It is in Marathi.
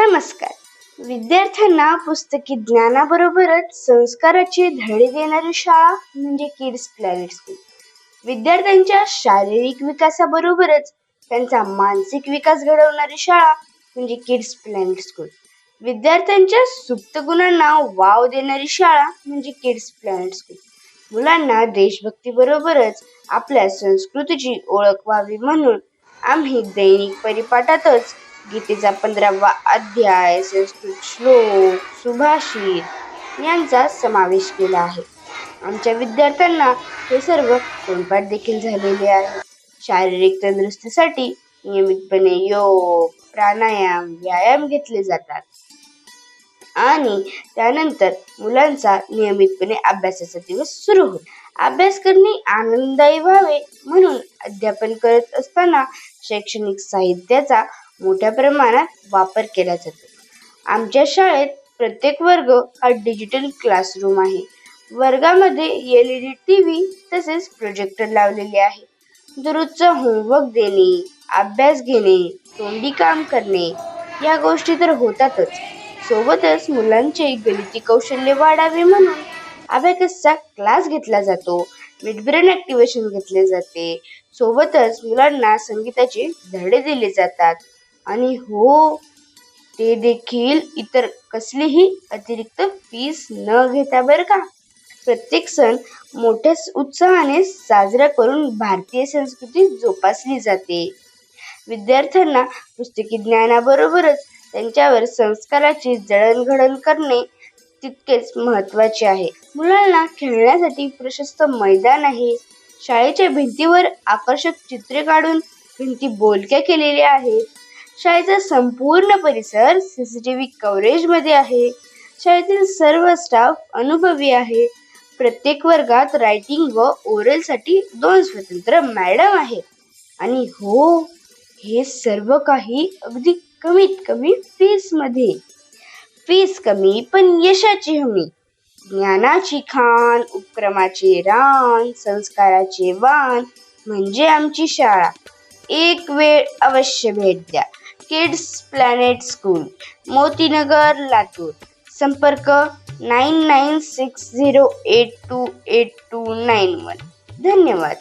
नमस्कार. विद्यार्थ्यांना पुस्तकी ज्ञानाबरोबरच संस्काराचे धडे देणारी शाळा म्हणजे किड्स प्लॅनेट स्कूल. विद्यार्थ्यांच्या शारीरिक विकासाबरोबरच त्यांचा मानसिक विकास घडवणारी शाळा म्हणजे किड्स प्लॅनेट स्कूल. विद्यार्थ्यांच्या सुप्त गुणांना वाव देणारी शाळा म्हणजे किड्स प्लॅनेट स्कूल. मुलांना देशभक्तीबरोबरच आपल्या संस्कृतीची ओळख व्हावी म्हणून आम्ही दैनिक परिपाठातच गीतेचा 15वा अध्याय, संस्कृत श्लोक, सुभाषित यांचा समावेश केला आहे. आमच्या विद्यार्थ्यांना हे सर्व तोंडपाठ देखील झालेले आहे. शारीरिक तंदुरुस्तीसाठी नियमितपणे योग, प्राणायाम, व्यायाम घेतले जातात आणि त्यानंतर मुलांचा नियमितपणे अभ्यासाचा दिवस सुरू होतो. अभ्यास करणे आनंददायी व्हावे म्हणून अध्यापन करत असताना शैक्षणिक साहित्याचा मोठ्या प्रमाणात वापर केला जातो. आमच्या शाळेत प्रत्येक वर्ग हा डिजिटल क्लासरूम आहे. वर्गामध्ये LED TV तसेच प्रोजेक्टर लावलेले आहे. दररोजचा होमवर्क देणे, अभ्यास घेणे, तोंडी काम करणे या गोष्टी तर होतातच. सोबतच मुलांचे गणिती कौशल्य वाढावे म्हणून अबॅकसचा क्लास घेतला जातो. मिड ब्रेन ॲक्टिव्हेशन घेतले जाते. सोबतच मुलांना संगीताचे धडे दिले जातात आणि हो, ते देखील इतर कसलीही अतिरिक्त फीस न घेता बरं का. प्रत्येक सण मोठ्या उत्साहाने साजरा करून भारतीय संस्कृती जोपासली जाते. विद्यार्थ्यांना पुस्तकी ज्ञानाबरोबरच त्यांच्यावर संस्काराची जडणघडण करणे तितकेच महत्त्वाचे आहे. मुलांना खेळण्यासाठी प्रशस्त मैदान आहे. शाळेच्या भिंतीवर आकर्षक चित्रे काढून भिंती बोलक्या केलेल्या आहेत. शाळेचा संपूर्ण परिसर CCTV कव्हरेजमध्ये आहे. शाळेतील सर्व स्टाफ अनुभवी आहे. प्रत्येक वर्गात रायटिंग व ओरलसाठी 2 स्वतंत्र मॅडम आहेत. आणि हो, हे सर्व काही अगदी कमीत कमी फीसमध्ये. फीस कमी पण यशाची हमी. ज्ञानाची खाण, उपक्रमाचे रान, संस्काराचे वाण म्हणजे आमची शाळा. एक वेळ अवश्य भेट द्या. Kids planet school, Motinagar, Latur. संपर्क 9960828291. धन्यवाद.